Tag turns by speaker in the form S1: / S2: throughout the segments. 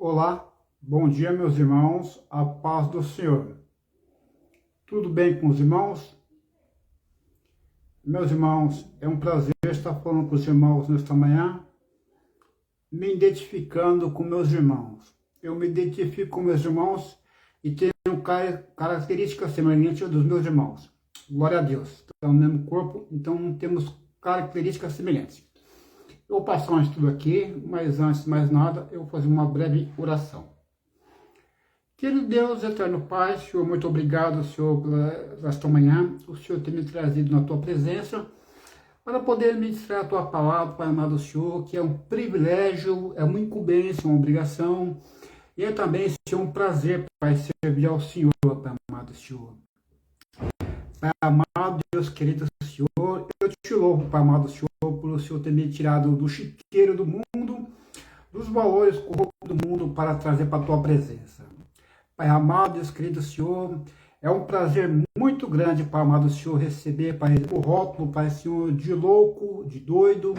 S1: Olá, bom dia meus irmãos, a paz do Senhor. Tudo bem com os irmãos? Meus irmãos, é um prazer estar falando com os irmãos nesta manhã, me identificando com meus irmãos. Eu me identifico com meus irmãos e tenho características semelhantes dos meus irmãos. Glória a Deus. Estamos no mesmo corpo, então temos características semelhantes. Eu vou passar um estudo aqui, mas antes de mais nada, eu vou fazer uma breve oração. Querido Deus, eterno Pai, Senhor, muito obrigado, Senhor, por esta manhã, o Senhor ter me trazido na Tua presença, para poder ministrar a Tua palavra, Pai amado Senhor, que é um privilégio, é uma incumbência, uma obrigação, e é também, Senhor, um prazer, Pai, servir ao Senhor, Pai amado Senhor. Pai amado, Deus querido Senhor, eu te louvo, Pai amado Senhor, por o Senhor ter me tirado do chiqueiro do mundo, dos valores corruptos do mundo, para trazer para a Tua presença. Pai amado, Deus querido Senhor, é um prazer muito grande, Pai amado Senhor, receber, Pai, o rótulo, Pai Senhor, de louco, de doido,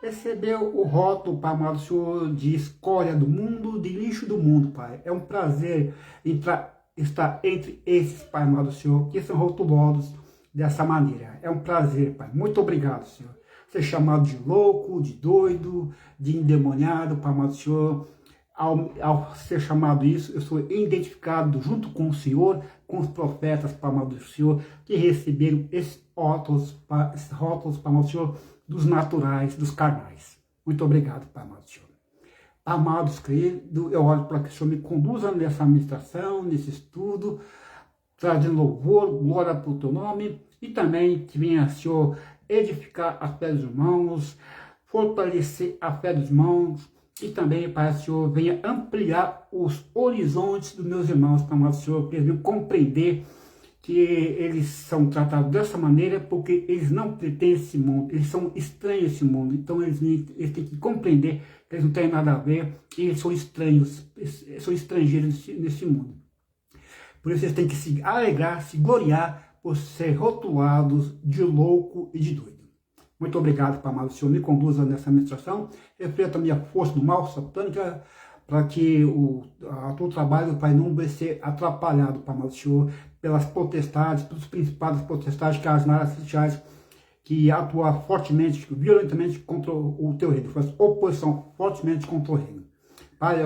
S1: receber o rótulo, Pai amado Senhor, de escória do mundo, de lixo do mundo, Pai. É um prazer estar entre esses, Pai amado Senhor, que são rotulosos dessa maneira. É um prazer, Pai. Muito obrigado, Senhor. Ser chamado de louco, de doido, de endemoniado, Pai amado Senhor. Ao ser chamado isso, eu sou identificado junto com o Senhor, com os profetas, Pai amado do Senhor, que receberam esses rótulos, Pai amado do Senhor, dos naturais, dos carnais. Muito obrigado, Pai amado do Senhor. Amados queridos, eu oro para que o Senhor me conduza nessa administração, nesse estudo, trazendo louvor, glória para o Teu nome, e também que venha, Senhor, edificar a fé dos irmãos, fortalecer a fé dos irmãos, e também, Pai, Senhor, venha ampliar os horizontes dos meus irmãos, Pai amado Senhor, que eles venham compreender que eles são tratados dessa maneira porque eles não pertencem a esse mundo, eles são estranhos a esse mundo, então eles têm que compreender que eles não têm nada a ver, e eles são estranhos, são estrangeiros nesse mundo. Por isso eles têm que se alegrar, se gloriar por ser rotulados de louco e de doido. Muito obrigado, Pai amado Senhor, me conduza nessa administração, refleta a minha força do mal satânica, para que o teu trabalho, Pai, não vai ser atrapalhado, Pai amado Senhor, pelas potestades, pelos principados potestades que as áreas celestiais, que atuam fortemente, violentamente contra o teu reino, faz oposição fortemente contra o reino. Pai,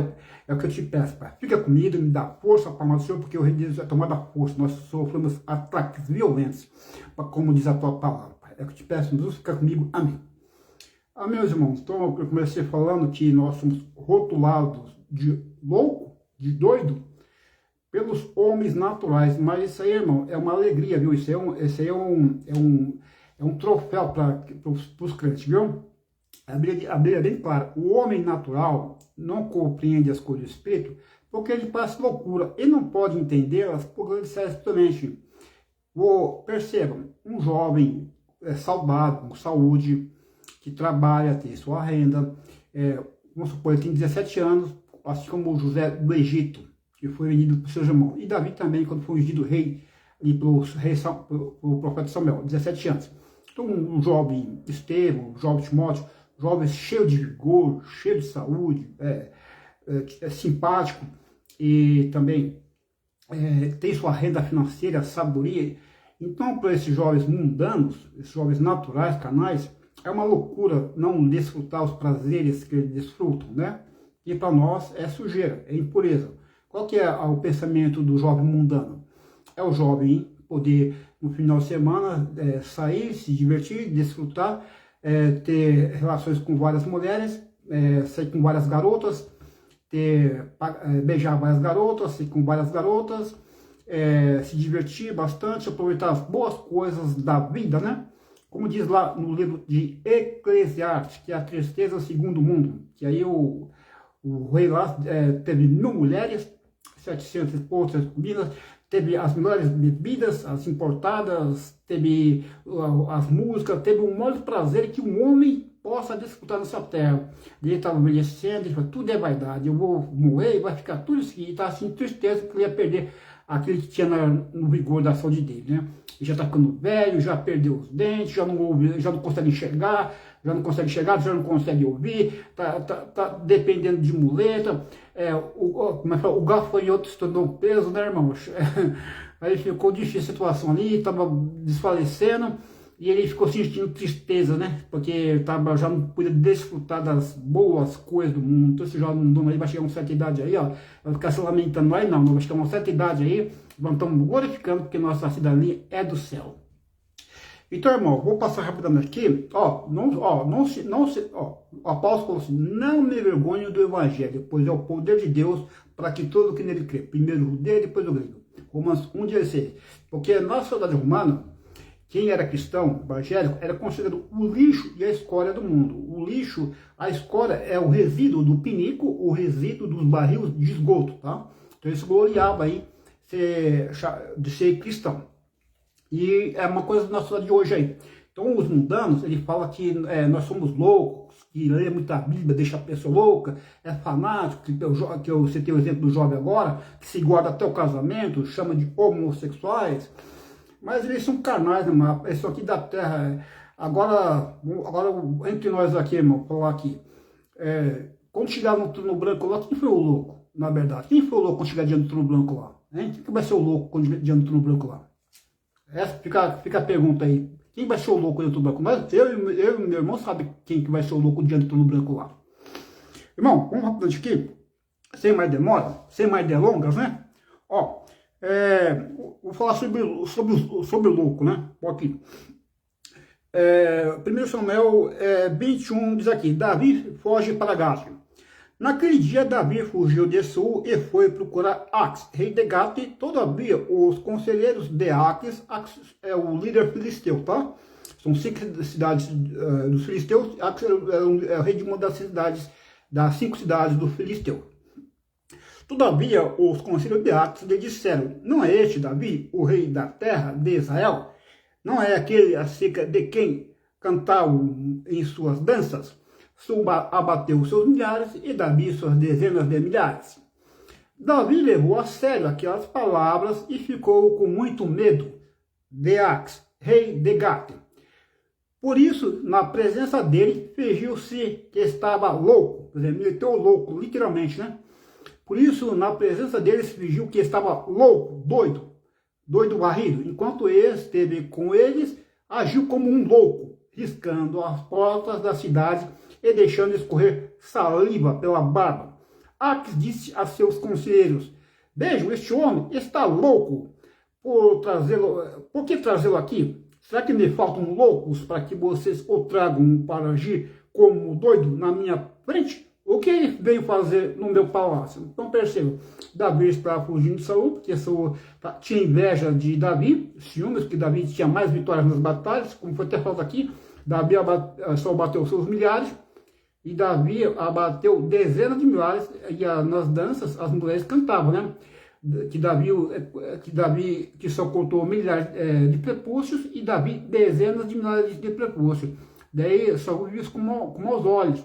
S1: é o que eu te peço, Pai, fica comigo, me dá força, Pai amado Senhor, porque o reino de Deus é tomado a força, nós sofremos ataques violentos, como diz a tua palavra. É o que eu te peço, Jesus, fica comigo. Amém. Meus irmãos, então eu comecei falando que nós somos rotulados de louco, de doido, pelos homens naturais. Mas isso aí, irmão, é uma alegria, viu? Isso aí é um troféu para os crentes, viu? A Bíblia é bem clara. O homem natural não compreende as coisas do Espírito porque ele passa loucura. Ele não pode entendê-las porque ele sai totalmente. Percebam, um jovem saudável, com saúde, que trabalha, tem sua renda, vamos supor, ele tem 17 anos, assim como José do Egito, que foi vendido por seus irmãos, e Davi também, quando foi ungido rei, pelo profeta Samuel, 17 anos. Então, um jovem Estevão, um jovem Timóteo, jovem cheio de vigor, cheio de saúde, simpático, e também tem sua renda financeira, sabedoria. Então, para esses jovens mundanos, esses jovens naturais, canais, é uma loucura não desfrutar os prazeres que eles desfrutam, né? E para nós é sujeira, é impureza. Qual que é o pensamento do jovem mundano? É o jovem poder, no final de semana, sair, se divertir, desfrutar, ter relações com várias mulheres, sair com várias garotas, beijar várias garotas, sair com várias garotas, se divertir bastante, aproveitar as boas coisas da vida, né? Como diz lá no livro de Eclesiastes, que é a tristeza segundo o mundo, que aí o rei lá teve 1000 mulheres, 700 esposas comidas, teve as melhores bebidas, as importadas, teve as músicas, teve um monte de prazer que um homem possa desfrutar nessa terra. Ele estava envelhecendo, ele falou, tudo é vaidade, eu vou morrer, vai ficar tudo isso aqui, e está assim, tristeza, porque ele ia perder aquele que tinha no vigor da saúde dele, né? já está ficando velho, já perdeu os dentes, já não ouve, já não consegue enxergar, já não consegue ouvir, tá dependendo de muleta, o gafanhoto se tornou um peso, né, irmãos? Aí ficou difícil a situação ali, estava desfalecendo, e ele ficou sentindo tristeza, né? Porque já não podia desfrutar das boas coisas do mundo. Então esse jovem aí vai chegar a uma certa idade aí, ó, vai ficar se lamentando aí, não, vai chegar a uma certa idade aí, nós estamos glorificando porque nossa cidadania é do céu. Então, irmão, vou passar rapidamente aqui, o apóstolo falou assim, não me vergonho do evangelho, pois é o poder de Deus para que todo que nele crê, primeiro o judeu, depois o grego. Romanos 1,16. Porque na sociedade romana, quem era cristão, evangélico, era considerado o lixo e a escória do mundo. O lixo, a escória é o resíduo do pinico, o resíduo dos barris de esgoto, tá? Então ele se gloriava aí de ser cristão. E é uma coisa da nossa sociedade de hoje aí. Então os mundanos, ele fala que nós somos loucos, que lê muita Bíblia deixa a pessoa louca, é fanático, que eu citei o exemplo do jovem agora, que se guarda até o casamento, chama de homossexuais, mas eles são carnais, né, isso aqui da terra. Agora entre nós aqui, irmão, falar aqui, quando chegar no trono branco lá, quem foi o louco, na verdade? Quem foi o louco quando chegar diante do trono branco lá? Hein? Quem vai ser o louco quando chegar diante do trono branco lá? Essa fica a pergunta aí. Quem vai ser o louco diante do trono branco? Mas eu e meu irmão sabem quem que vai ser o louco diante do trono branco lá. Irmão, vamos rapidamente aqui, sem mais demora, sem mais delongas, né? Ó, vou falar sobre o louco, né? Aqui. 1 Samuel 21 diz aqui, Davi foge para Gate. Naquele dia, Davi fugiu de Saul e foi procurar Ax, rei de Gate. Todavia, os conselheiros de Ax é o líder filisteu, tá? São 5 cidades dos filisteus. Ax é o rei de uma das cidades, das 5 cidades do filisteu. Todavia, os conselheiros de Ax lhe disseram, não é este Davi, o rei da terra de Israel? Não é aquele acerca de quem cantavam em suas danças? Saul abateu seus milhares e Davi suas dezenas de milhares. Davi levou a sério aquelas palavras e ficou com muito medo de Ax, rei de Gate. Por isso, na presença dele, fingiu-se que estava louco. Por exemplo, ele meteu louco, literalmente, né? Por isso, na presença dele, fingiu que estava louco, doido varrido. Enquanto ele esteve com eles, agiu como um louco, riscando as portas da cidade e deixando escorrer saliva pela barba. Ax disse a seus conselheiros, vejam, este homem está louco. Por que trazê-lo aqui? Será que me faltam loucos para que vocês o tragam para agir como doido na minha frente? O que ele veio fazer no meu palácio? Então percebam, Davi estava fugindo de Saul, porque Saul tinha inveja de Davi, ciúmes, porque Davi tinha mais vitórias nas batalhas, como foi até falado aqui, Davi só bateu seus milhares, e Davi abateu dezenas de milhares, e nas danças as mulheres cantavam, né? Que Davi só contou milhares de prepúcios, e Davi dezenas de milhares de prepúcios. Daí Saul viu isso com maus olhos.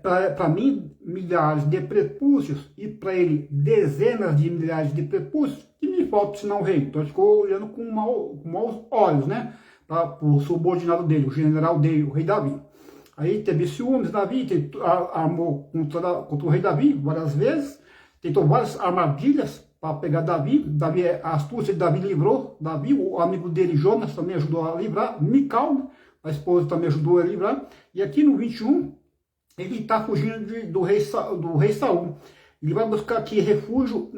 S1: Para mim, milhares de prepúcios, e para ele dezenas de milhares de prepúcios, que me falta senão o rei. Então ele ficou olhando com maus olhos, né? Para o subordinado dele, o general dele, o rei Davi. Aí teve ciúmes, Davi armou contra o rei Davi várias vezes, tentou várias armadilhas para pegar Davi. A astúcia de Davi livrou Davi, o amigo dele Jonas também ajudou a livrar, Mical, a esposa também ajudou a livrar. E aqui no 21, ele está fugindo do rei Saul. Ele vai buscar aqui refúgio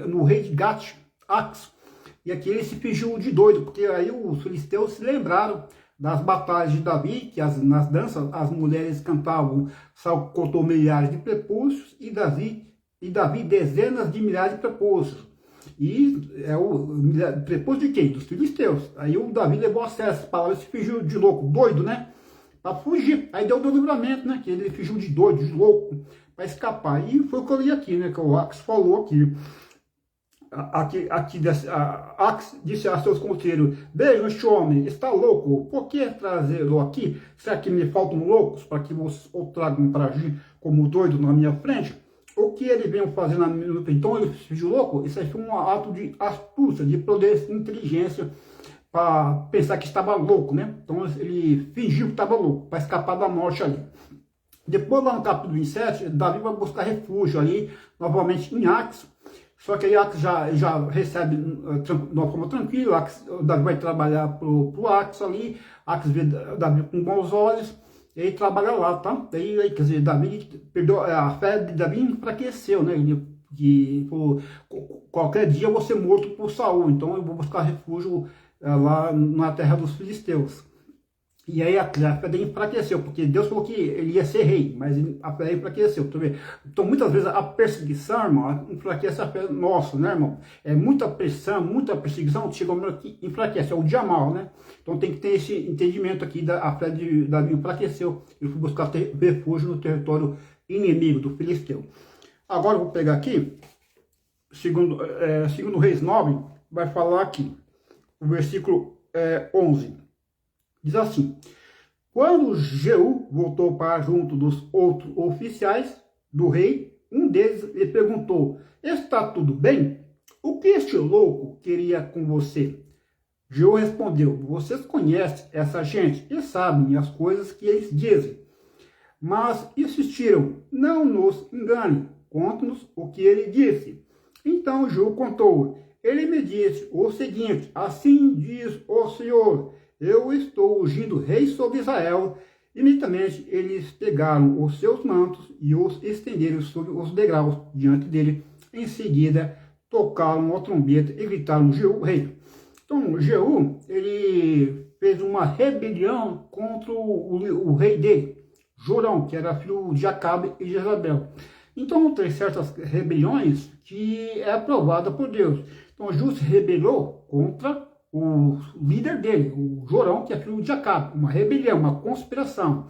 S1: no rei de Gate, Ax. E aqui ele se fingiu de doido, porque aí os filisteus se lembraram das batalhas de Davi, que nas danças as mulheres cantavam, Saul contou milhares de prepúcios, e Davi dezenas de milhares de prepúcios. E o prepúcio de quem? Dos filisteus. Aí o Davi levou a sério essas palavras, se fingiu de louco, doido, né? Para fugir. Aí deu o livramento, né? Que ele fingiu de doido, de louco, para escapar. E foi o que eu li aqui, né? Que o Ax falou aqui. Ax disse a seus conselheiros, vejam, este homem está louco, por que trazê-lo aqui? Será que me faltam loucos para que vocês o tragam para agir como doido na minha frente? o que ele veio fazendo no então ele fingiu louco, isso aí foi um ato de astúcia, de poder, inteligência, para pensar que estava louco, né? Então ele fingiu que estava louco, para escapar da morte ali. Depois, lá no capítulo 27, Davi vai buscar refúgio ali, novamente em Aques. Só que aí Aques já recebe de uma forma tranquila. Davi vai trabalhar para o Aques ali. Aques vê Davi com bons olhos. E aí trabalha lá, tá? Aí, quer dizer, Davi perdeu, a fé de Davi enfraqueceu, né? Que qualquer dia eu vou ser morto por Saul. Então eu vou buscar refúgio lá na terra dos filisteus. E aí a fé dele enfraqueceu, porque Deus falou que ele ia ser rei, mas a fé enfraqueceu. Então muitas vezes a perseguição, irmão, enfraquece a fé nossa, né, irmão? É muita pressão, muita perseguição, chega uma hora que enfraquece, é o dia mal, né? Então tem que ter esse entendimento aqui, a fé de Davi enfraqueceu. Ele foi buscar refúgio no território inimigo do filisteu. Agora eu vou pegar aqui, segundo Reis 9, vai falar aqui, o versículo 11. Diz assim: quando Jeú voltou para junto dos outros oficiais do rei, um deles lhe perguntou: está tudo bem? O que este louco queria com você? Jeú respondeu: vocês conhecem essa gente e sabem as coisas que eles dizem. Mas insistiram: não nos engane, conte-nos o que ele disse. Então Jeú contou: ele me disse o seguinte: assim diz o Senhor, eu estou ungindo rei sobre Israel. Imediatamente eles pegaram os seus mantos e os estenderam sobre os degraus diante dele. Em seguida, tocaram a trombeta e gritaram: Jeú, rei. Então, Jeú, ele fez uma rebelião contra o rei dele, Jorão, que era filho de Acabe e Jezabel. Então, tem certas rebeliões que é aprovada por Deus. Então, Jeú se rebelou contra o líder dele, o Jorão, que é filho de Acabe, uma rebelião, uma conspiração.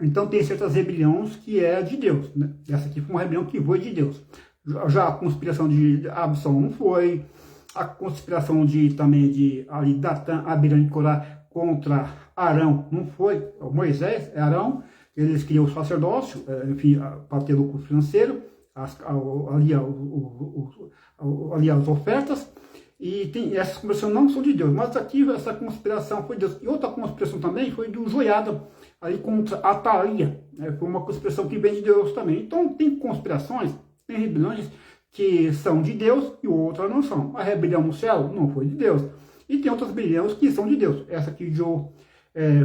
S1: Então tem certas rebeliões que é de Deus, né? Essa aqui foi uma rebelião que foi de Deus. Já a conspiração de Absalão não foi, a conspiração também de Datã, Abiram e Corá contra Arão não foi, Moisés, Arão, eles queriam o sacerdócio, enfim, para ter lucro financeiro, ali as ofertas. E essas conspirações não são de Deus, mas aqui essa conspiração foi de Deus. E outra conspiração também foi do Joiada, ali contra Atalia, né? Foi uma conspiração que vem de Deus também. Então tem conspirações, tem rebeliões que são de Deus e outras não são. A rebelião no céu não foi de Deus. E tem outras rebeliões que são de Deus. Essa aqui Joe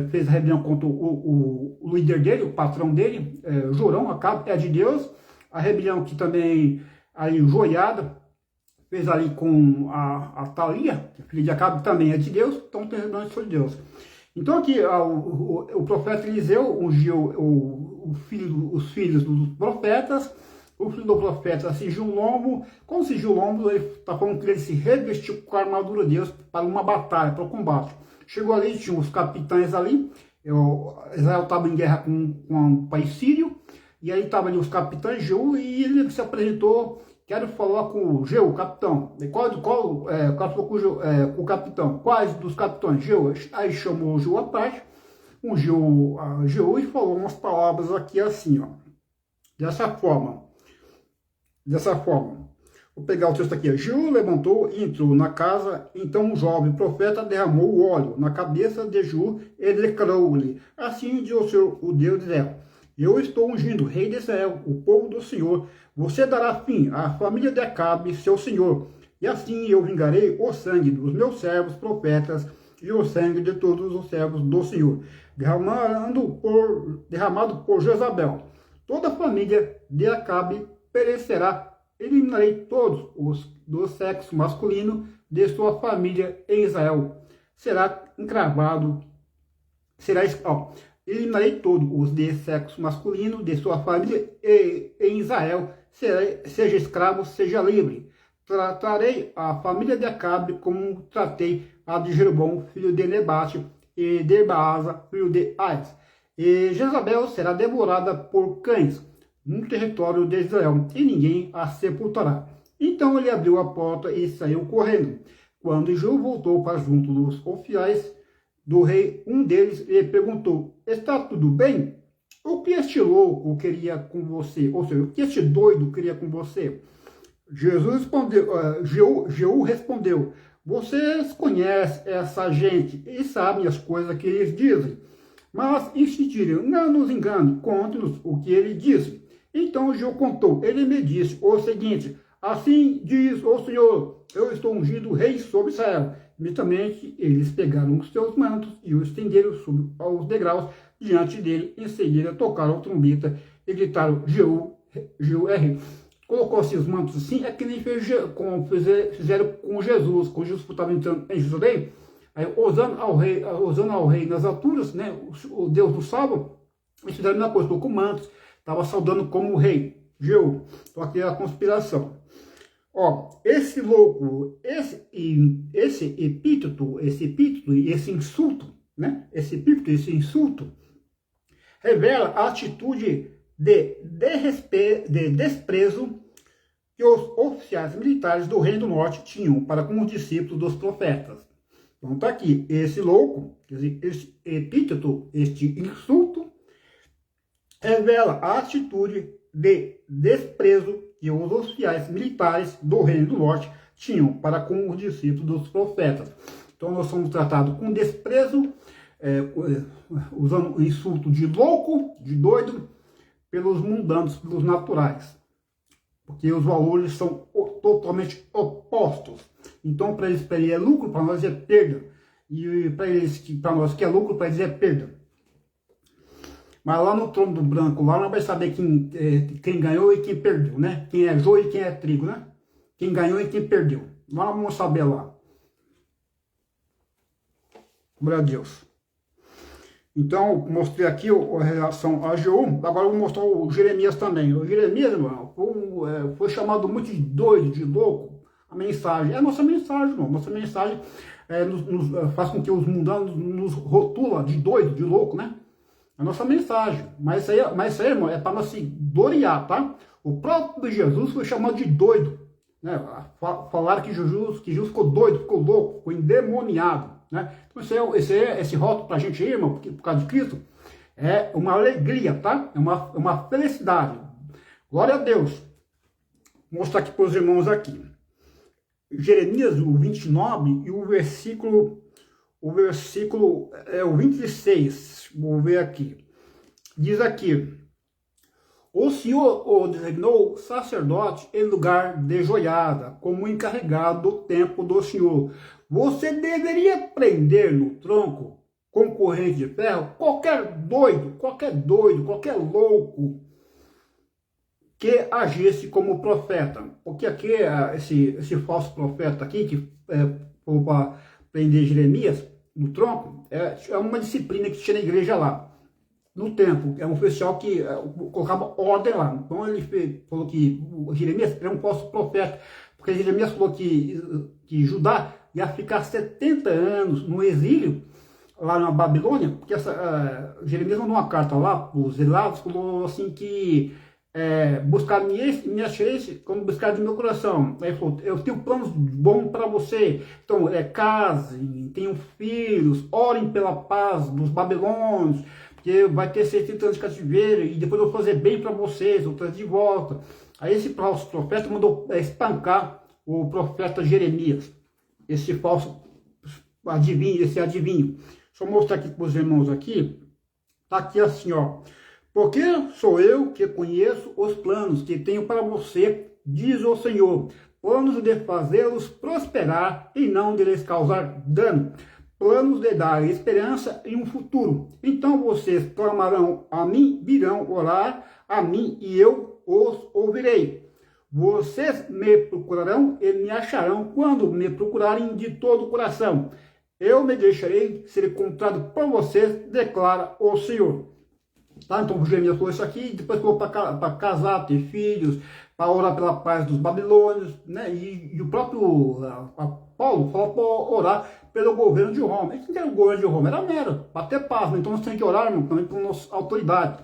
S1: fez a rebelião contra o líder dele, o patrão dele, Jorão, Acabe, é de Deus. A rebelião que também, aí Joiada, fez ali com a Thalia, filha de Acabe, também é de Deus, então tem rebeliões que são de Deus. Então aqui o profeta Eliseu ungiu os filhos dos profetas, o filho do profeta cingiu o lombo. Quando cingiu o lombo, ele está falando que ele se revestiu com a armadura de Deus para uma batalha, para o combate. Chegou ali, tinha os capitães ali, Israel estava em guerra com o país sírio, e aí estavam ali os capitães, Jeú, e ele se apresentou: quero falar com o Jeú, capitão. Falou com o capitão. Quais dos capitães? Jeú. Aí chamou o Jeú à parte, ungiu a Jeú e falou umas palavras aqui assim, ó. Dessa forma. Vou pegar o texto aqui. Jeú levantou e entrou na casa. Então o jovem profeta derramou o óleo na cabeça de Jeú e declarou-lhe: assim diz o Senhor, o Deus de Israel: eu estou ungindo o rei de Israel, o povo do Senhor. Você dará fim à família de Acabe, seu senhor. E assim eu vingarei o sangue dos meus servos profetas e o sangue de todos os servos do Senhor, derramado por Jezabel. Toda a família de Acabe perecerá. Eliminarei todos os do sexo masculino de sua família em Israel. Será encravado, eliminarei todos os de sexo masculino de sua família em Israel, seja escravo, seja livre. Tratarei a família de Acabe como tratei a de Jeroboão, filho de Nebate, e de Baasa, filho de Ais. E Jezabel será devorada por cães no território de Israel, e ninguém a sepultará. Então ele abriu a porta e saiu correndo. Quando Jeú voltou para junto dos oficiais do rei, um deles lhe perguntou: está tudo bem? o que este louco queria com você? Ou seja, o que este doido queria com você? Jesus respondeu, Jeú respondeu, vocês conhecem essa gente e sabem as coisas que eles dizem. Mas insistiram, não nos engane, conte-nos o que ele disse. Então Jeú contou, ele me disse o seguinte, assim diz o Senhor, eu estou ungido rei sobre Israel. Imediatamente eles pegaram os seus mantos e os estenderam sobre os degraus diante dele. Em seguida tocaram a trombeta e gritaram, Jeú é rei. Colocou-se os mantos assim, é que nem fizeram com Jesus. Quando Jesus estava entrando em Jerusalém, aí, osando ao rei nas alturas, né, o Deus do salvo, eles fizeram a mesma coisa, colocou mantos, estava saudando como o rei, Jeú. Então aqui é a conspiração. Ó, esse louco, esse epíteto e esse insulto, né, esse epíteto e esse insulto, revela a atitude de desprezo que os oficiais militares do Reino do Norte tinham para com os discípulos dos profetas. Então está aqui, esse louco, quer dizer, esse epíteto, este insulto, revela a atitude de desprezo que os oficiais militares do Reino do Norte tinham para com os discípulos dos profetas. Então nós somos tratados com desprezo, usando o insulto de louco, de doido, pelos mundanos, pelos naturais. Porque os valores são totalmente opostos. Então, para eles é lucro, para nós é perda. E para nós que é lucro, para eles é perda. Mas lá no trono do branco, lá nós vamos saber quem ganhou e quem perdeu, né? Quem é joio e quem é trigo, né? Quem ganhou e quem perdeu. Lá nós vamos saber lá. Glória a Deus. Então, mostrei aqui a relação a Jeú. Agora eu vou mostrar o Jeremias também. O Jeremias, irmão, foi chamado muito de doido, de louco. A mensagem, é a nossa mensagem, irmão. Nossa mensagem faz com que os mundanos nos rotulam de doido, de louco, né? A nossa mensagem. Mas isso aí, irmão, é para nós se gloriar, tá? O próprio Jesus foi chamado de doido. Né? Falaram que Jesus ficou doido, ficou louco, ficou endemoniado. Né? Então, esse rótulo para a gente aí, irmão, por causa de Cristo, é uma alegria, tá? É uma felicidade. Glória a Deus. Vou mostrar aqui para os irmãos aqui. Jeremias, o 29 e o versículo é o 26. Vou ver aqui. Diz aqui: o Senhor o designou sacerdote em lugar de joiada, como encarregado do templo do Senhor. Você deveria prender no tronco com corrente de ferro qualquer doido, qualquer louco que agisse como profeta. Porque aqui, esse falso profeta aqui, que foi para prender Jeremias no tronco, é uma disciplina que tinha na igreja lá. No templo, é um oficial que colocava ordem lá. Então ele falou que o Jeremias era um falso profeta, porque Jeremias falou que Judá ia ficar 70 anos no exílio, lá na Babilônia, porque Jeremias mandou uma carta lá para os exilados, falou assim que buscar me acheis quando buscar de meu coração. Aí ele falou, eu tenho planos bons para você, então casem, tenham filhos, orem pela paz dos babilônios, porque vai ter 70 anos de cativeiro, e depois eu vou fazer bem para vocês, eu trazer de volta. Aí esse falso profeta mandou espancar o profeta Jeremias, esse falso adivinho, esse adivinho. Deixa eu mostrar aqui para os irmãos aqui, tá aqui assim, ó. Porque sou eu que conheço os planos que tenho para você, diz o Senhor, planos de fazê-los prosperar e não de lhes causar dano, planos de dar esperança em um futuro. Então vocês clamarão a mim, virão orar a mim e eu os ouvirei. Vocês me procurarão e me acharão quando me procurarem de todo o coração. Eu me deixarei ser encontrado por vocês, declara o Senhor. Tá? Então o Jeremias falou isso aqui, depois falou para casar, ter filhos, para orar pela paz dos babilônios, né? E o próprio Paulo falou para orar pelo governo de Roma. E quem era o governo de Roma? Era Nero, para ter paz, né? Então nós temos que orar, irmão, também por nossa autoridade.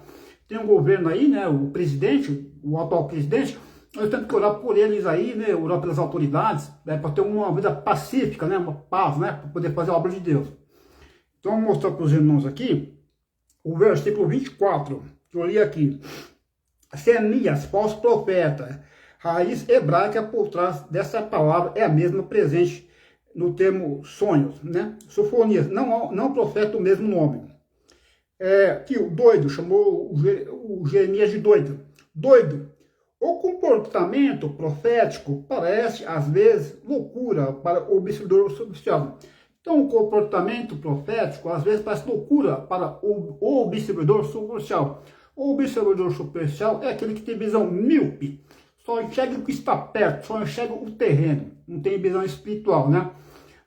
S1: Tem um governo aí, né? O presidente, o atual presidente, nós temos que orar por eles aí, né? Orar pelas autoridades, né? Para ter uma vida pacífica, né? Uma paz, né? Para poder fazer a obra de Deus. Então vou mostrar para os irmãos aqui o versículo 24. que eu li aqui. Semias, falso profeta. Raiz hebraica por trás dessa palavra é a mesma presente no termo sonhos, né? Sofonias, não profeta o mesmo nome. Que o doido chamou o Jeremias de doido. Doido. O comportamento profético parece, às vezes, loucura para o observador superficial. Então, o comportamento profético, às vezes, parece loucura para o observador superficial. O observador superficial é aquele que tem visão míope, só enxerga o que está perto, só enxerga o terreno, não tem visão espiritual, né?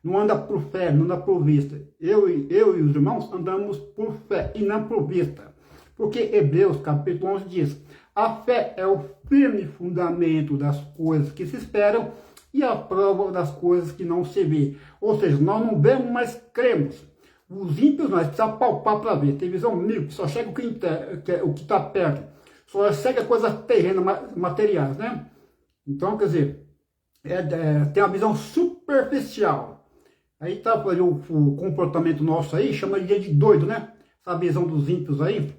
S1: Não anda por fé, não anda por vista. Eu e os irmãos andamos por fé e não por vista. Porque Hebreus capítulo 11 diz: a fé é o firme fundamento das coisas que se esperam e a prova das coisas que não se vê. Ou seja, nós não vemos, mas cremos. Os ímpios nós precisamos palpar para ver. Tem visão míope, só chega o que está perto. Só chega coisas terrenas, materiais, né? Então, quer dizer, tem uma visão superficial. Aí tá o comportamento nosso aí, chama de doido, né? Essa visão dos ímpios aí.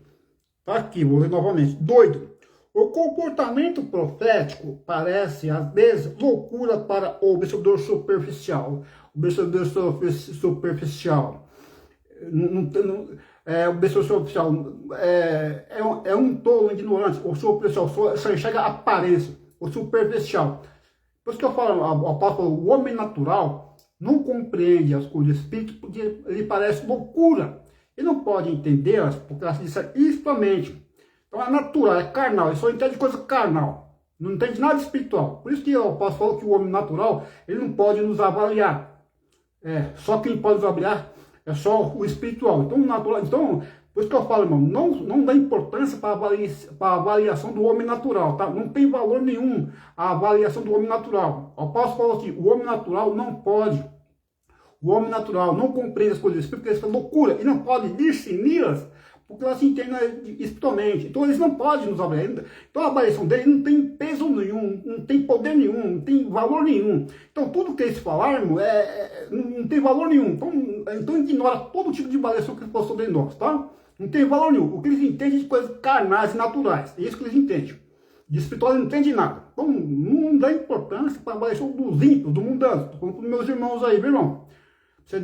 S1: Tá aqui, vou ler novamente. Doido. O comportamento profético parece, às vezes, loucura para o observador superficial. O observador superficial. O observador superficial é um tolo ignorante. O superficial só enxerga a aparência. O superficial. Por isso que eu falo, o homem natural não compreende as coisas do Espírito porque ele parece loucura. Ele não pode entendê-las porque elas se disseram espiritualmente. Então é natural, é carnal, ele só entende coisa carnal. Não entende nada espiritual. Por isso que eu posso falar que o homem natural, ele não pode nos avaliar. Só quem pode nos avaliar é só o espiritual. Então, por isso que eu falo, irmão, não dá importância para a avaliação do homem natural, tá? Não tem valor nenhum a avaliação do homem natural. Eu posso falar assim, o homem natural não pode. O homem natural não compreende as coisas espirituais, porque eles são loucura, e não pode discerni-las, porque elas se entendem espiritualmente. Então eles não podem nos avaliar. Então a avaliação deles não tem peso nenhum, não tem poder nenhum, não tem valor nenhum. Então tudo que eles falarem não tem valor nenhum. Então ignora todo tipo de avaliação que eles possam de nós, tá? Não tem valor nenhum. O que eles entendem de coisas carnais e naturais. É isso que eles entendem. De espiritual eles não entendem nada. Então não dá importância para a avaliação dos ímpios, do mundano. Estou falando para os meus irmãos aí, meu irmão. Você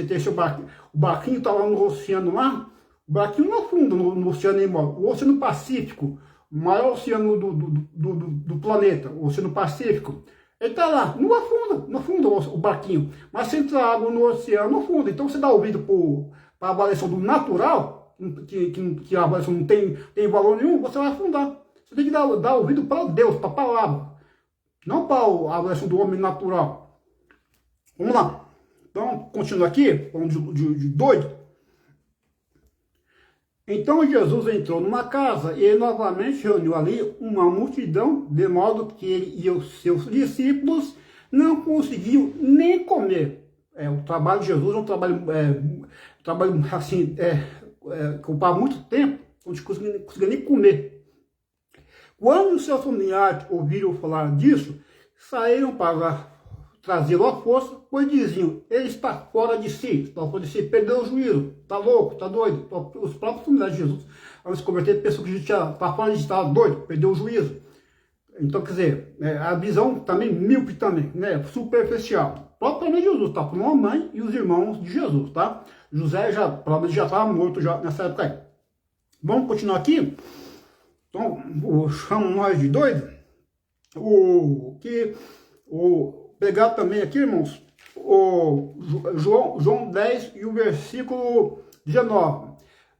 S1: tem seu barquinho. O barquinho está lá no oceano lá. O barquinho não afunda no oceano embora. O Oceano Pacífico, o maior oceano do planeta, o Oceano Pacífico, ele está lá, não afunda o barquinho. Mas se entrar água no oceano, não afunda. Então você dá ouvido para a avaliação do natural, que a avaliação não tem valor nenhum, você vai afundar. Você tem que dar ouvido para Deus, para a palavra, não para a avaliação do homem natural. Vamos lá. Então, continua aqui, falando de doido. Então Jesus entrou numa casa e ele novamente reuniu ali uma multidão, de modo que ele e os seus discípulos não conseguiam nem comer. O trabalho de Jesus é um trabalho assim, que ocupa muito tempo, não conseguia nem comer. Quando os seus familiares ouviram falar disso, saíram para trazê-lo à força, pois diziam, ele está fora de si, perdeu o juízo, está louco, está doido. Então, os próprios familiares de Jesus, ao se converter, pensou que a gente está fora de si, estava doido, perdeu o juízo. Então, quer dizer, a visão também míope também, né, superficial. Propriamente Jesus, tá? Com a mãe e os irmãos de Jesus, tá? José provavelmente já estava morto já nessa época aí. Vamos continuar aqui? Então, chamam nós de doido. Pegar também aqui, irmãos, o João 10 e o versículo 19.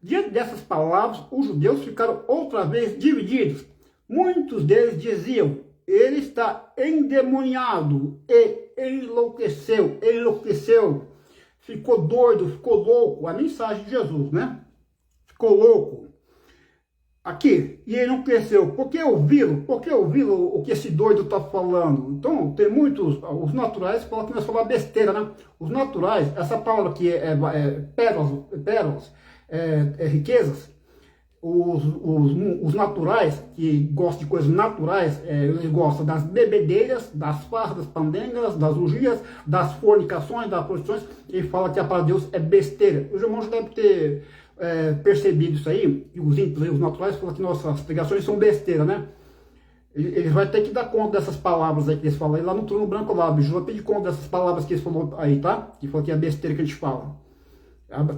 S1: Diante dessas palavras, os judeus ficaram outra vez divididos. Muitos deles diziam, ele está endemoniado e enlouqueceu, ficou doido, ficou louco. A mensagem de Jesus, né? Ficou louco. Aqui, e ele não cresceu. Por que ouvi-lo? O que esse doido está falando? Então, tem muitos, os naturais falam que nós falamos besteira, né? Os naturais, essa palavra aqui pérolas, riquezas, os naturais, que gostam de coisas naturais, eles gostam das bebedeiras, das farras, das pandengas, das orgias, das fornicações, das prostituições, e fala que a palavra de Deus é besteira. Os irmãos devem ter percebido isso aí, e os ímpios, os naturais, falam que nossas pregações são besteira, né? Eles vão ter que dar conta dessas palavras aí que eles falam aí lá no trono branco lá. O bicho vai pedir conta dessas palavras que eles falaram aí, tá? Que falou que é besteira que a gente fala.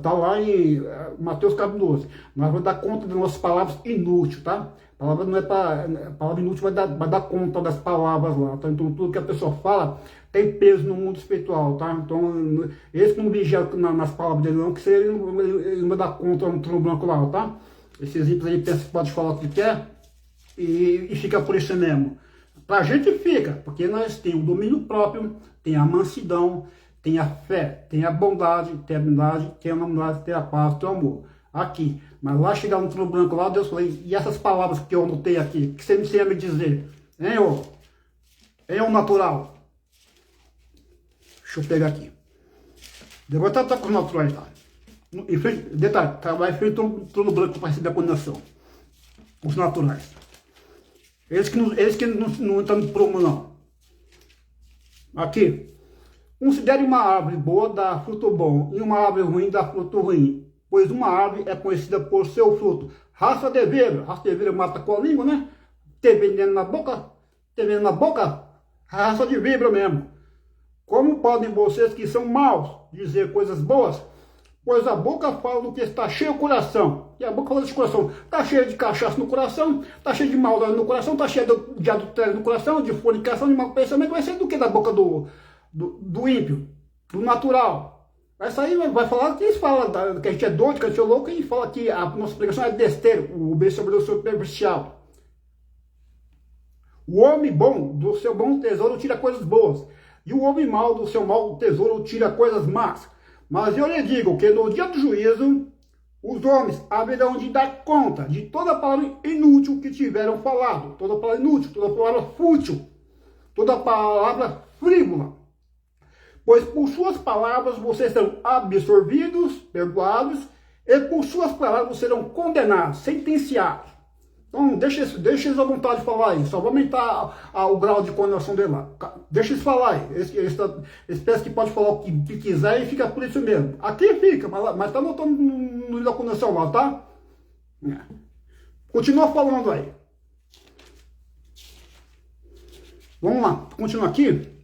S1: Tá lá em Mateus capítulo 12. Nós vamos dar conta das nossas palavras inúteis, tá? Palavra não é para. Palavra inútil vai dar conta das palavras lá, tá? Então tudo que a pessoa fala tem peso no mundo espiritual, tá? Então, esse não vigia nas palavras dele, não, que ele não vai dar conta no trono branco lá, tá? Esses ímpios aí pensam que pode falar o que quer e fica por isso mesmo. Pra gente fica, porque nós temos o domínio próprio, tem a mansidão, tem a fé, tem a bondade, tem a bondade, tem a humanidade, tem a paz, tem o amor. Aqui. Mas lá chegar no trono branco lá, Deus falou, e essas palavras que eu anotei aqui, que você me me dizer? Hein, ô? Hein, ô natural? Deixa eu pegar aqui. Depois tá com os naturais lá. Detalhe, tá lá em frente ao trono branco para receber a condenação. Os naturais. Eles que não estão no prumo, não. Aqui. Considere uma árvore boa dar fruto bom e uma árvore ruim dar fruto ruim, pois uma árvore é conhecida por seu fruto. Raça de vibra mata com a língua, né? Tem veneno na boca, raça de vibra mesmo. Como podem vocês que são maus dizer coisas boas? Pois a boca fala do que está cheio o coração. E a boca fala desse coração. Está cheio de cachaça no coração, está cheio de maldade no coração, está cheio de adultério no coração, de fornicação, de mau pensamento. Vai sair do que da boca do ímpio, do natural. Vai sair, vai falar que eles falam que a gente é doido, que a gente é louco, e fala que a nossa pregação é besteira, o bem sobre o seu superficial. O homem bom do seu bom tesouro tira coisas boas, e o homem mau do seu mau tesouro tira coisas más. Mas eu lhe digo que no dia do juízo, os homens haverão de dar conta de toda palavra inútil que tiveram falado, toda palavra inútil, toda palavra fútil, toda palavra frívola. Pois por suas palavras vocês serão absorvidos, perdoados, e por suas palavras vocês serão condenados, sentenciados. Então, deixa eles à vontade de falar aí. Só vou aumentar o grau de condenação dele lá. Deixa eles falar aí. Eles pensam que pode falar o que quiser e fica por isso mesmo. Aqui fica, mas tá anotando no livro da condenação lá, tá? Continua falando aí. Vamos lá, continua aqui.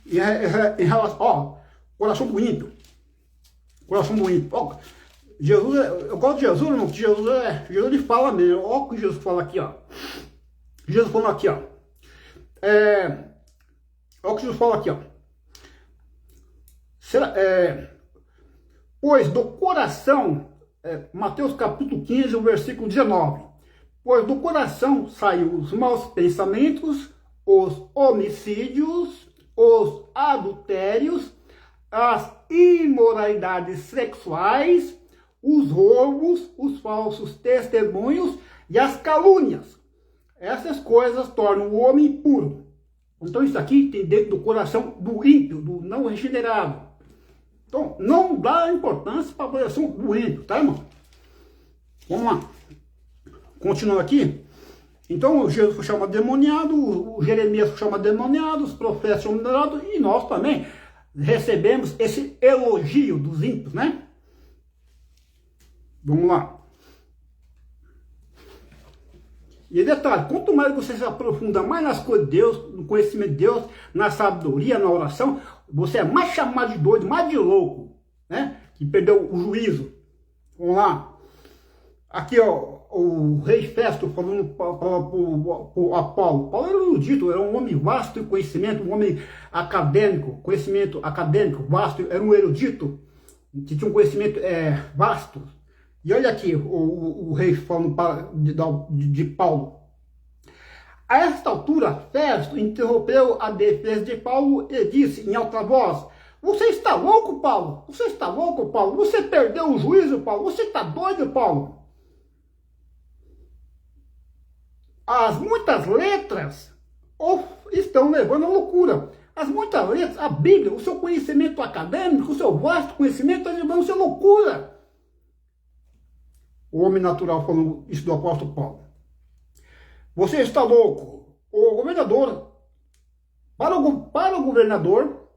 S1: Em relação, ó, coração do ímpio. Coração do ímpio. Ó, Jesus, eu gosto de Jesus, não, porque Jesus ele fala mesmo. Ó o que Jesus fala aqui, ó. Jesus falando aqui, ó. Ó o que Jesus fala aqui, ó. Pois do coração, Mateus capítulo 15, o versículo 19. Pois do coração saem os maus pensamentos, os homicídios, os adultérios, as imoralidades sexuais, os roubos, os falsos testemunhos e as calúnias. Essas coisas tornam o homem impuro. Então isso aqui tem dentro do coração do ímpio, do não regenerado. Então não dá importância para a coração do ímpio, tá, irmão? Vamos lá. Continuando aqui. Então Jesus foi chamado demoniado, o Jeremias foi chamado demoniado, os profetas foram demoniados, e nós também recebemos esse elogio dos ímpios, né? Vamos lá. E detalhe, quanto mais você se aprofunda mais nas coisas de Deus, no conhecimento de Deus, na sabedoria, na oração, você é mais chamado de doido, mais de louco, né? Que perdeu o juízo. Vamos lá. Aqui, ó, o rei Festo falando para Paulo. Paulo era um erudito, era um homem vasto em conhecimento, um homem acadêmico, conhecimento acadêmico, vasto, era um erudito, que tinha um conhecimento vasto. E olha aqui, o rei falando de Paulo. A esta altura, Festo interrompeu a defesa de Paulo e disse em alta voz: Você está louco, Paulo? Você está louco, Paulo? Você perdeu o juízo, Paulo? Você está doido, Paulo? As muitas letras estão levando à loucura. As muitas letras, a Bíblia, o seu conhecimento acadêmico, o seu vasto conhecimento está levando a ser loucura. O homem natural falando isso do apóstolo Paulo. Você está louco. O governador, para o governador,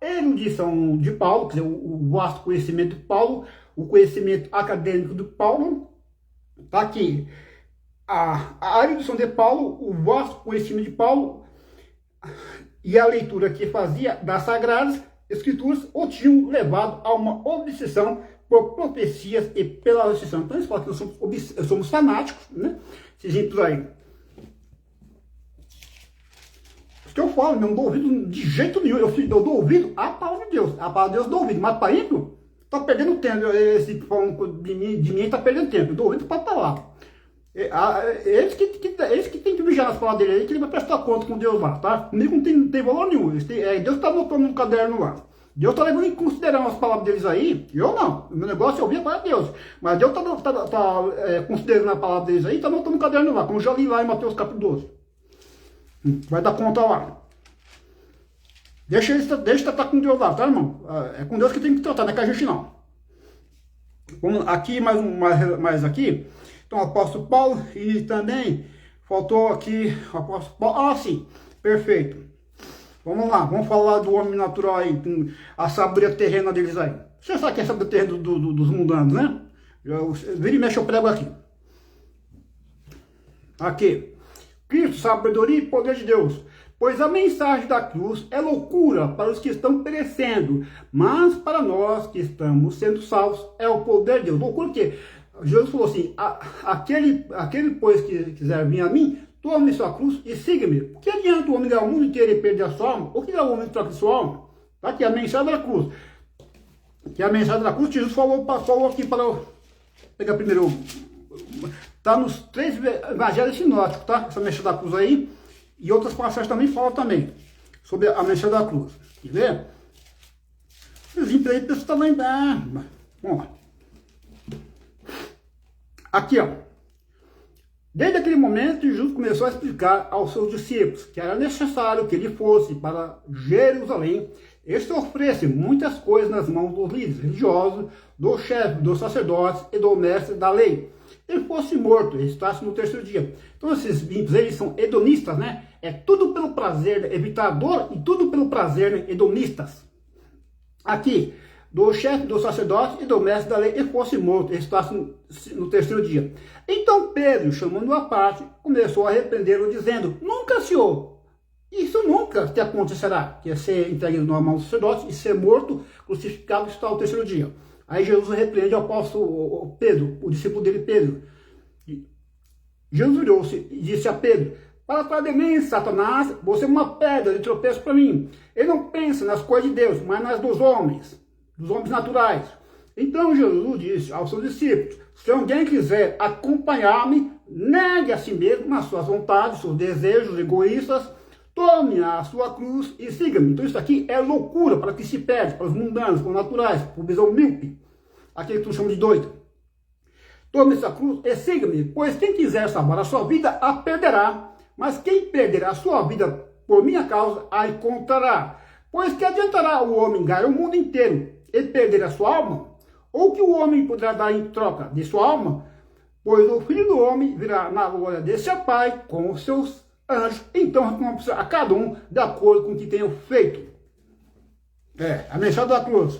S1: erudição de Paulo, quer dizer, o vasto conhecimento de Paulo, o conhecimento acadêmico de Paulo, está aqui. A erudição de Paulo, o vasto conhecimento de Paulo e a leitura que fazia das Sagradas Escrituras o tinham levado a uma obsessão por profecias e pela obsessão. Então eles falam que somos fanáticos, né? Esses ímpios aí. Isso que eu falo, não dou ouvido de jeito nenhum. Eu dou ouvido à palavra de Deus. A palavra de Deus eu dou ouvido. Mas para ímpio, está perdendo tempo. Esse falando de mim está perdendo tempo. Eu dou ouvido para a palavra. Eles que tem que vigiar as palavras dele aí, que ele vai prestar conta com Deus lá, tá? Comigo não tem valor nenhum. Deus está anotando no caderno lá. Deus está levando em consideração as palavras deles aí. Eu não. O meu negócio é ouvir a palavra de Deus. Mas Deus está considerando a palavra deles aí, está anotando no caderno lá, como eu já li lá em Mateus capítulo 12. Vai dar conta lá. Deixa tratar com Deus lá, tá, irmão? É com Deus que tem que tratar, não é com a gente não. Vamos aqui, mais aqui. Então, o apóstolo Paulo, e também faltou aqui o apóstolo Paulo. Sim, perfeito. Vamos lá, vamos falar do homem natural aí, a sabedoria terrena deles aí. Você sabe que é a sabedoria terrena dos mundanos, né? Vira e mexe, eu prego aqui. Aqui. Cristo, sabedoria e poder de Deus. Pois a mensagem da cruz é loucura para os que estão perecendo, mas para nós que estamos sendo salvos é o poder de Deus. Loucura o quê? Jesus falou assim, aquele pois que quiser vir a mim, tome sua cruz e siga-me. O que adianta o homem ganhar o mundo inteiro e perder a sua alma? O que dá o homem troca de sua alma? Tá aqui a mensagem da cruz. Que a mensagem da cruz, Jesus falou aqui para eu pegar primeiro. Está nos 3 evangelhos sinóticos, tá? Essa mensagem da cruz aí. E outras passagens também falam também sobre a mensagem da cruz. Quer ver? Os empreendedores estão lá embaixo. Vamos lá. Aqui, ó. Desde aquele momento, Jesus começou a explicar aos seus discípulos que era necessário que ele fosse para Jerusalém e sofresse muitas coisas nas mãos dos líderes religiosos, do chefe, dos sacerdotes e do mestre da lei. Ele fosse morto, ele estasse no 3º dia. Então esses ímpios, eles são hedonistas, né? É tudo pelo prazer, evitador e tudo pelo prazer, né? Hedonistas. Aqui, do chefe, do sacerdote e do mestre da lei, ele fosse morto, ele estasse no 3º dia. Então Pedro, chamando-o à parte, começou a repreendê-lo, dizendo, nunca, Senhor, isso nunca te acontecerá, que é ser entregue na mão do sacerdote e ser morto, crucificado, está no 3º dia. Aí Jesus repreende o apóstolo Pedro, o discípulo dele, Pedro. Jesus virou-se e disse a Pedro, para trás de mim, Satanás, você é uma pedra de tropeço para mim. Ele não pensa nas coisas de Deus, mas nas dos homens naturais. Então Jesus disse aos seus discípulos, se alguém quiser acompanhar-me, negue a si mesmo nas suas vontades, seus desejos egoístas, tome a sua cruz e siga-me. Então isso aqui é loucura para que se perde, para os mundanos, para os naturais, para o visão míope, aquele que tu chama de doido. Tome essa cruz e siga-me, pois quem quiser salvar a sua vida, a perderá. Mas quem perderá a sua vida por minha causa, a encontrará. Pois que adiantará o homem ganhar o mundo inteiro e perder a sua alma? Ou que o homem poderá dar em troca de sua alma? Pois o Filho do Homem virá na glória de seu Pai com os seus anjos, então recompensa a cada um de acordo com o que tenham feito. A mensagem da cruz.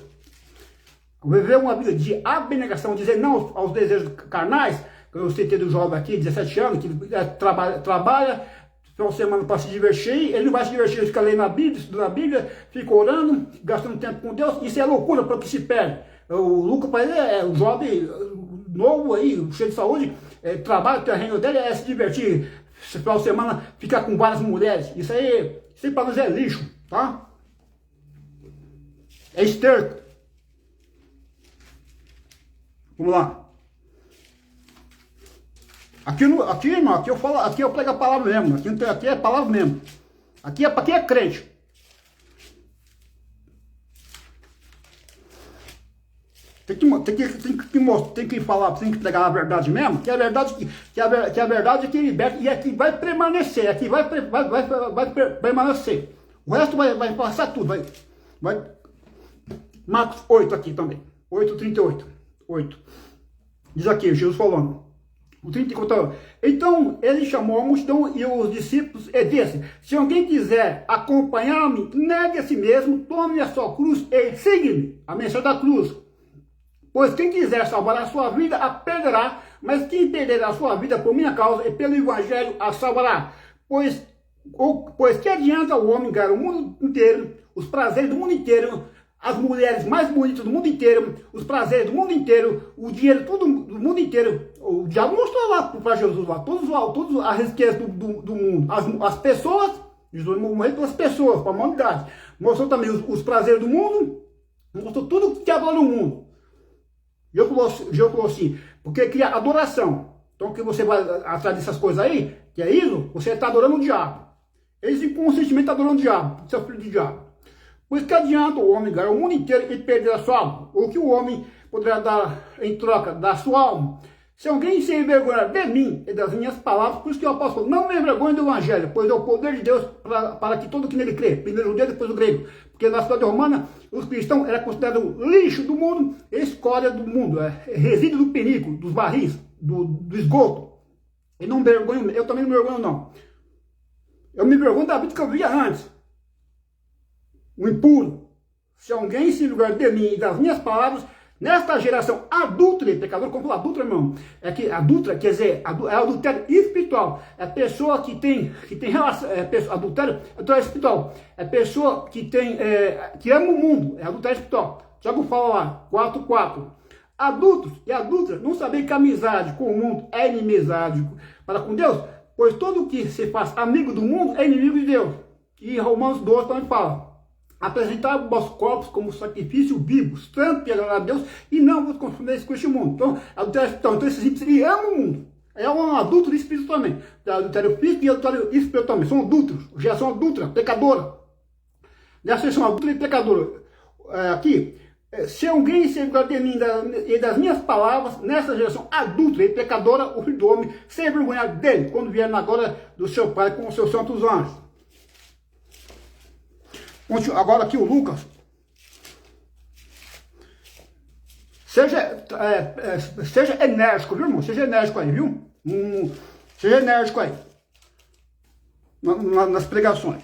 S1: Viver uma vida de abnegação, dizer não aos desejos carnais. Eu citei do jovem aqui, 17 anos, que trabalha final de semana para se divertir, ele não vai se divertir, ele fica lendo a Bíblia, estudando a Bíblia, fica orando, gastando tempo com Deus, isso é loucura para o que se perde. O Lucas, para ele, é um jovem novo aí, cheio de saúde, trabalha, o terreno dele é se divertir, final de semana ficar com várias mulheres, isso aí para nós é lixo, tá? É esterco. Vamos lá. Aqui, irmão, aqui eu prego a palavra mesmo. Aqui é palavra mesmo. Aqui é crente. Tem que falar, tem que pregar a verdade mesmo. Que a verdade é que liberta e aqui vai permanecer. Aqui vai permanecer. O resto vai passar tudo. Vai. Marcos 8 aqui também. 8:38. 8. Diz aqui, Jesus falando. O 34. Então ele chamou a multidão e os discípulos e disse: se alguém quiser acompanhar-me, negue a si mesmo, tome a sua cruz e siga-me. A mensagem da cruz. Pois quem quiser salvar a sua vida, a perderá, mas quem perder a sua vida por minha causa e pelo evangelho, a salvará. Pois que adianta o homem ganhar o mundo inteiro, os prazeres do mundo inteiro, as mulheres mais bonitas do mundo inteiro, os prazeres do mundo inteiro, o dinheiro tudo do mundo inteiro. O diabo mostrou lá para Jesus, lá, todas as riquezas do mundo, as pessoas, Jesus morreu pelas pessoas, para a humanidade. Mostrou também os prazeres do mundo, mostrou tudo que há no mundo. Deus falou assim, porque cria adoração. Então que você vai atrás dessas coisas aí, que é isso, você está adorando o diabo. Eles inconscientemente estão adorando o diabo, seu filho do diabo. Pois que adianta o homem ganhar o mundo inteiro e perder a sua alma? Ou que o homem poderá dar em troca da sua alma? Se alguém se envergonhar de mim e das minhas palavras, por isso que o apóstolo não me envergonhe do evangelho, pois é o poder de Deus para que todo que nele crê, primeiro o judeu, depois o grego. Porque na cidade romana, os cristãos eram considerados lixo do mundo, escória do mundo, resíduo do penico, dos barris, do esgoto. E não me envergonho, eu também não me envergonho não. Eu me envergonho da vida que eu via antes. O impuro. Se alguém se envergonhar de mim e das minhas palavras, nesta geração adulta e pecador, como fala adulta, irmão, é que adulta quer dizer, é adultério espiritual, é pessoa que tem relação, adultério espiritual, é pessoa que que ama o mundo, é adultério espiritual. Tiago fala lá, 4:4. Adultos e adultas não sabem que a amizade com o mundo é inimizade para com Deus, pois todo que se faz amigo do mundo é inimigo de Deus. E Romanos 12 também fala: apresentar os vossos corpos como sacrifício vivo, santo e agradável a Deus, e não vos confundeis com este mundo. Então, adultério espiritual. Então, esses ímpios, ele ama o mundo. É um adulto de espírito também. Adultério físico e adultério espiritual também. São adultos. Geração adulta, pecadora. Nessa geração adulta e pecadora. Aqui, se alguém se envergonhar de mim e das minhas palavras, nessa geração adulta e pecadora, o filho do homem se envergonhar dele, quando vier na glória do seu Pai com os seus santos anjos. Agora aqui o Lucas. Seja enérgico, viu, irmão? Seja enérgico aí, viu? Seja enérgico aí. Nas pregações.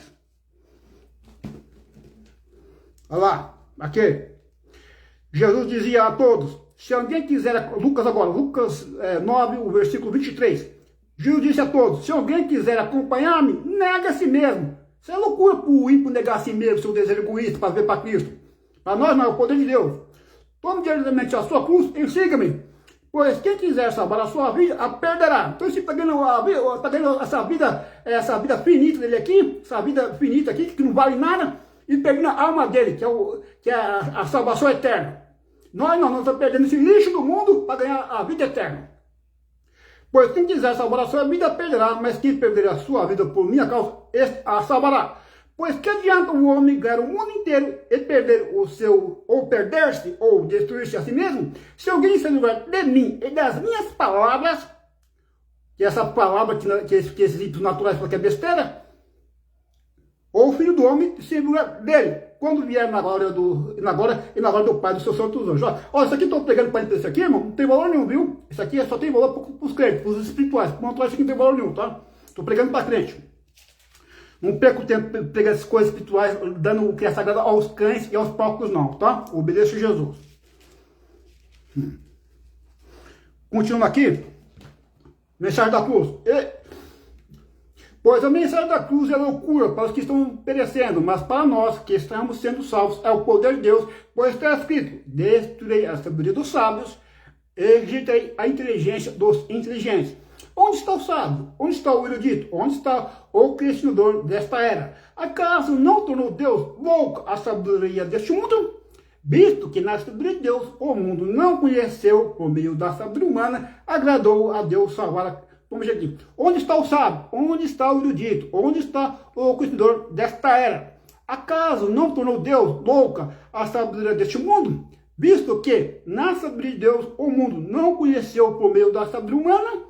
S1: Olha lá, aqui. Jesus dizia a todos, se alguém quiser, Lucas 9, o versículo 23. Jesus disse a todos, se alguém quiser acompanhar-me, nega a si mesmo. Isso é loucura para o ímpio negar a si mesmo, seu desejo egoísta, para ver para Cristo. Para nós não, é o poder de Deus. Tome diariamente a sua cruz e siga-me. Pois quem quiser salvar a sua vida, a perderá. Então, se está ganhando essa vida finita dele aqui, essa vida finita aqui, que não vale nada, e perdendo a alma dele, que é a salvação eterna. Nós estamos perdendo esse lixo do mundo para ganhar a vida eterna. Pois quem quiser salvar a sua vida, perderá, mas quem perder a sua vida por minha causa, este a salvará. Pois que adianta o homem ganhar o mundo inteiro e perder o seu, ou perder-se, ou destruir-se a si mesmo, se alguém se envergonhar de mim e das minhas palavras, que essa palavra que esses ímpios naturais falam que é besteira, ou o filho do homem se envergonhar dele, quando vier na glória do Pai dos seus santos anjos. Olha, isso aqui eu estou pegando para isso aqui, irmão, não tem valor nenhum, viu? Isso aqui só tem valor para os crentes, para os espirituais. Para o natural, isso aqui não tem valor nenhum, tá? Estou pregando para crente. Não perco tempo pegando essas coisas espirituais, dando o que é sagrado aos cães e aos porcos, não, tá? Obedeça a Jesus. Continuando aqui, mensagem da cruz. Pois a mensagem da cruz é loucura para os que estão perecendo, mas para nós que estamos sendo salvos é o poder de Deus, pois está escrito: destruirei a sabedoria dos sábios e rejeitei a inteligência dos inteligentes. Onde está o sábio? Onde está o erudito? Onde está o questionador desta era? Acaso não tornou Deus louco a sabedoria deste mundo? Visto que na sabedoria de Deus o mundo não conheceu, por meio da sabedoria humana, agradou a Deus salvar. Vamos ver aqui. Onde está o sábio? Onde está o erudito? Onde está o conhecedor desta era? Acaso não tornou Deus louca a sabedoria deste mundo? Visto que na sabedoria de Deus o mundo não conheceu por meio da sabedoria humana,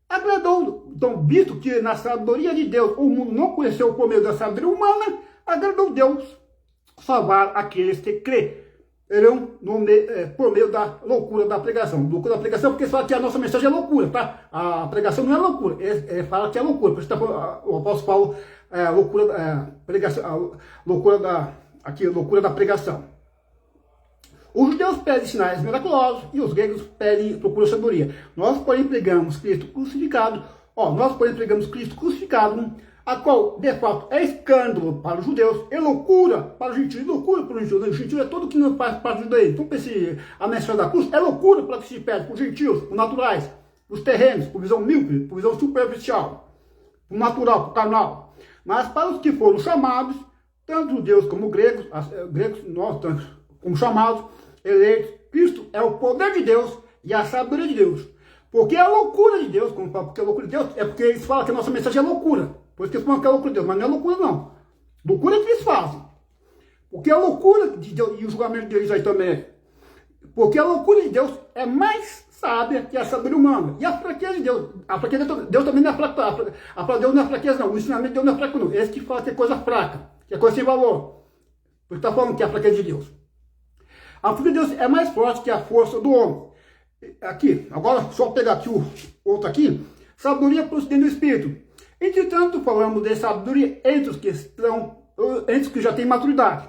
S1: agradou. Então, visto que na sabedoria de Deus o mundo não conheceu por meio da sabedoria humana, agradou Deus salvar aqueles que crê. irão por meio da loucura da pregação. Loucura da pregação, porque eles falam que a nossa mensagem é loucura, tá? A pregação não é loucura, ele fala que é loucura. Por isso tá, o apóstolo Paulo, loucura da pregação. Os judeus pedem sinais miraculosos e os gregos procuram sabedoria. Nós, porém, pregamos Cristo crucificado. A qual, de fato, é escândalo para os judeus e loucura para os gentios. Loucura para os gentios. O gentio é todo que não faz parte do judaísmo. Então, a mensagem da cruz é loucura para o que se pede, para os gentios, para os naturais, para os terrenos, para visão míope, para visão superficial, para o natural, para o carnal. Mas para os que foram chamados, tanto judeus como gregos, nós tanto como chamados, eleitos, Cristo é o poder de Deus e a sabedoria de Deus. Porque a loucura de Deus, como fala, porque a loucura de Deus é porque eles falam que a nossa mensagem é loucura. Por isso que eles falam que é loucura de Deus, mas não é loucura não. Loucura é que eles fazem. Porque a loucura de Deus, e o julgamento deles aí também é. Porque a loucura de Deus é mais sábia que a sabedoria humana. E a fraqueza de Deus, Deus também não é fraco. A palavra de Deus não é fraqueza não, o ensinamento de Deus não é fraco não. Esse que fala que é coisa fraca, que é coisa sem valor. Por isso está falando que é a fraqueza de Deus. A força de Deus é mais forte que a força do homem. Aqui, agora só pegar aqui o outro aqui. Sabedoria procedendo do Espírito. Entretanto, falamos de sabedoria entre os que já têm maturidade.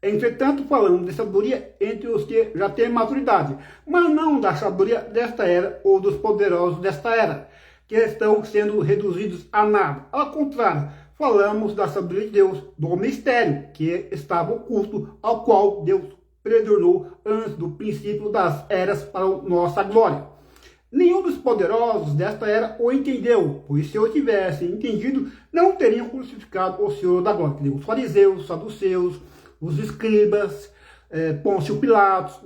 S1: Entretanto, falamos de sabedoria entre os que já têm maturidade, mas não da sabedoria desta era ou dos poderosos desta era, que estão sendo reduzidos a nada. Ao contrário, falamos da sabedoria de Deus, do mistério que estava oculto, ao qual Deus predornou antes do princípio das eras para nossa glória. Nenhum dos poderosos desta era o entendeu, pois se eu tivesse entendido, não teriam crucificado o Senhor da glória. Os fariseus, os saduceus, os escribas, Pôncio Pilatos,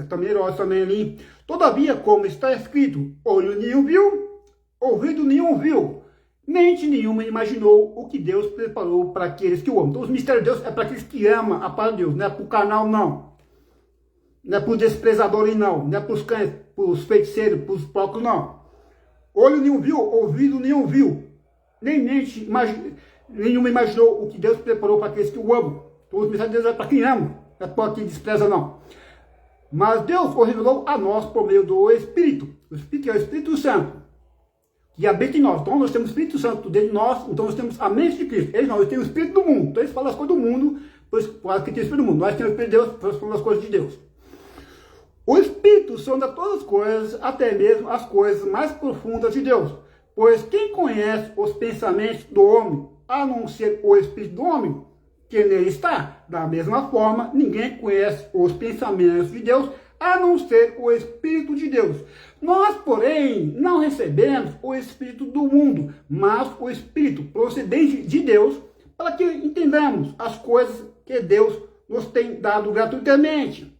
S1: também Herodes também ali. Todavia, como está escrito, olho nenhum viu, ouvido nenhum ouviu, mente nenhuma imaginou o que Deus preparou para aqueles que o amam. Então, os mistérios de Deus é para aqueles que amam a palavra de Deus, não é para o carnal, não. Não é para os desprezadores, não. Não é para os cães, para os feiticeiros, para os porcos, não. Olho nenhum viu, ouvido nenhum viu. Nem mente nenhuma imaginou o que Deus preparou para aqueles que o amam. Então, os mistérios de Deus é para quem ama, não é para quem despreza, não. Mas Deus o revelou a nós por meio do Espírito. O Espírito é o Espírito Santo, que habita em nós. Então, nós temos o Espírito Santo dentro de nós, então nós temos a mente de Cristo. Eles não, eles têm o Espírito do mundo. Então, eles falam as coisas do mundo, pois que tem o Espírito do mundo. Nós temos o Espírito de Deus, nós falamos as coisas de Deus. O Espírito sonda todas as coisas, até mesmo as coisas mais profundas de Deus. Pois quem conhece os pensamentos do homem, a não ser o Espírito do homem, que nele está? Da mesma forma, ninguém conhece os pensamentos de Deus, a não ser o Espírito de Deus. Nós, porém, não recebemos o Espírito do mundo, mas o Espírito procedente de Deus, para que entendamos as coisas que Deus nos tem dado gratuitamente.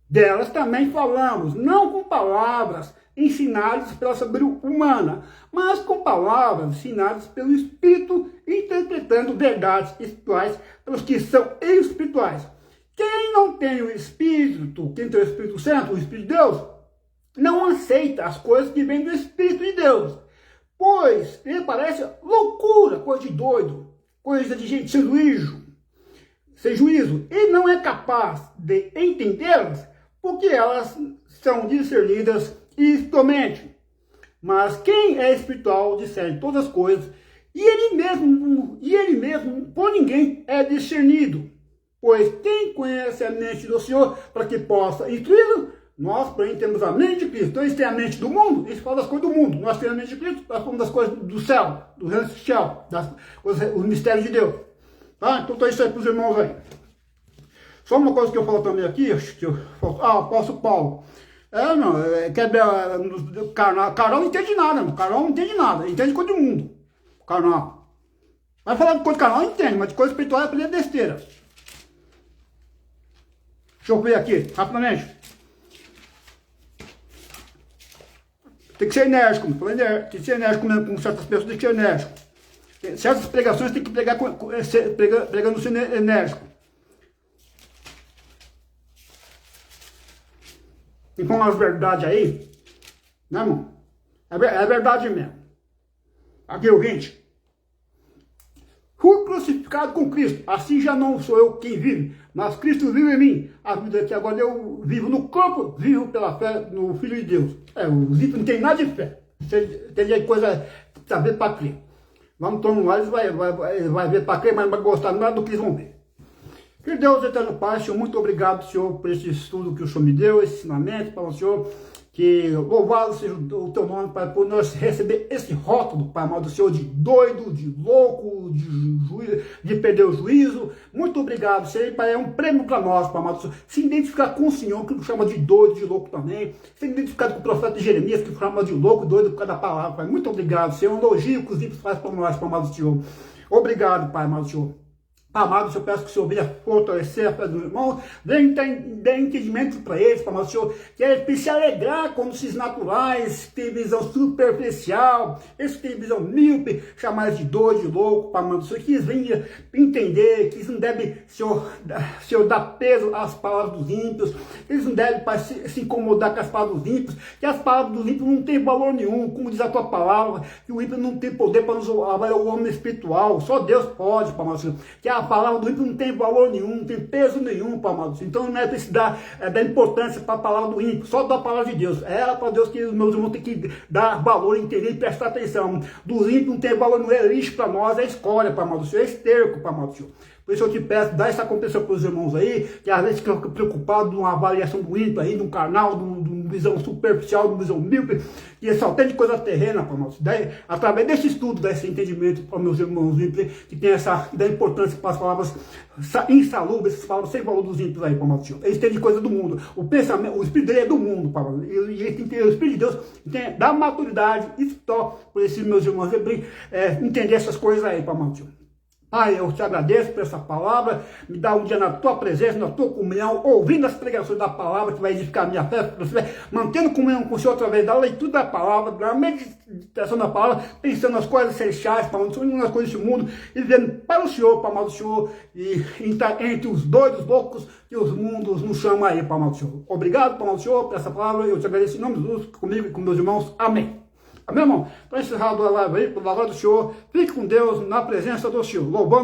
S1: Delas também falamos, não com palavras ensinadas pela sabedoria humana, mas com palavras ensinadas pelo Espírito, interpretando verdades espirituais pelos que são espirituais. Quem não tem o Espírito, quem tem o Espírito Santo, o Espírito de Deus, não aceita as coisas que vêm do Espírito de Deus, pois lhe parece loucura, coisa de doido, coisa de gente sem juízo, e não é capaz de entendê-las, porque elas são discernidas espiritualmente. Mas quem é espiritual discerne todas as coisas, e ele mesmo por ninguém é discernido. Pois quem conhece a mente do Senhor para que possa instruí-lo? Nós, porém, temos a mente de Cristo. Então eles têm a mente do mundo, eles falam das coisas do mundo. Nós temos a mente de Cristo, nós falamos das coisas do céu, do reino celestial, os mistérios de Deus. Tá? Então isso aí para os irmãos aí. Só uma coisa que eu falo também aqui, apóstolo Paulo. Carnal não entende nada, mano. Carnal não entende nada, entende coisa do mundo. Carnal. Vai falar de coisa de carnal, entende, mas de coisa espiritual é aprender besteira. Deixa eu ver aqui, rapidamente. Tem que ser enérgico, tem que ser enérgico mesmo com certas pessoas, tem que ser enérgico. Certas pregações tem que pregar pregando sendo enérgico. Tem que falar umas verdades aí, né, irmão? É verdade mesmo. Aqui, ouvinte. Fui crucificado com Cristo, assim já não sou eu quem vive, mas Cristo vive em mim. A vida que agora eu vivo no corpo, vivo pela fé no Filho de Deus. Os ímpios não tem nada de fé. Tem coisa saber para crer. Vamos tomar lá, eles vai ver para crer, mas não vai gostar nada do que eles vão ver. Que Deus, eterno Pai, Senhor, muito obrigado, Senhor, por esse estudo que o Senhor me deu, esse ensinamento, para o Senhor, que louvado seja o teu nome, Pai, por nós receber esse rótulo, Pai amado, Senhor, de doido, de louco, de perder o juízo. Muito obrigado, Senhor, Pai, é um prêmio para nós, Pai amado, Senhor, se identificar com o Senhor, que nos chama de doido, de louco também, se identificar com o profeta Jeremias, que chama de louco, doido por causa da palavra, Pai. Muito obrigado, Senhor, um elogio que os ímpios fazem para nós, Pai amado, Senhor. Obrigado, Pai amado, Senhor. Amado, eu peço que o Senhor venha fortalecer a fé dos irmãos, venha dar entendimento para eles, para o Senhor, que eles se alegrar quando esses naturais têm visão superficial, eles têm visão míope, chamar de doido, de louco, para o Senhor, que eles venham entender que eles não devem, Senhor, dar peso às palavras dos ímpios, eles não devem se incomodar com as palavras dos ímpios, que as palavras dos ímpios não têm valor nenhum, como diz a tua palavra, que o ímpio não tem poder para nos avaliar o homem espiritual, só Deus pode, para o Senhor, que a palavra do ímpio não tem valor nenhum, não tem peso nenhum, Pai amado. Então não é preciso dar importância para a palavra do ímpio, só da palavra de Deus. É para Deus que os meus irmãos têm que dar valor, entender e prestar atenção. Dos ímpios não tem valor, não é lixo para nós, é escória, Pai amado, é esterco, Pai amado. Por isso eu te peço, dá essa compreensão para os irmãos aí, que às vezes ficam preocupados numa avaliação do ímpio aí, de um carnal, de uma visão superficial, de uma visão míope, e só tem de coisa terrena, para nós. Através desse estudo, desse entendimento para meus irmãos ímpios, que tem essa da importância para as palavras insalubres, essas palavras sem valor dos ímpios aí, para nós. Eles têm de coisa do mundo. O pensamento, o espírito dele é do mundo, para nós. E eles têm que ter o Espírito de Deus, tem da maturidade, isso só por esses meus irmãos entender essas coisas aí, para nós. Pai, eu te agradeço por essa palavra, me dá um dia na tua presença, na tua comunhão, ouvindo as pregações da palavra, que vai edificar a minha fé, mantendo comunhão com o Senhor através da leitura da palavra, da meditação da palavra, pensando nas coisas celestiais, nas coisas desse mundo, e vivendo para o Senhor, para amar o Senhor, e entre os doidos, loucos, que os mundos nos chamam aí, para amar o Senhor. Obrigado, para amar o Senhor, por essa palavra, eu te agradeço em nome de Jesus, comigo e com meus irmãos. Amém. Amém, irmão? Para encerrar a live aí, pela glória do Senhor, fique com Deus na presença do Senhor, louvando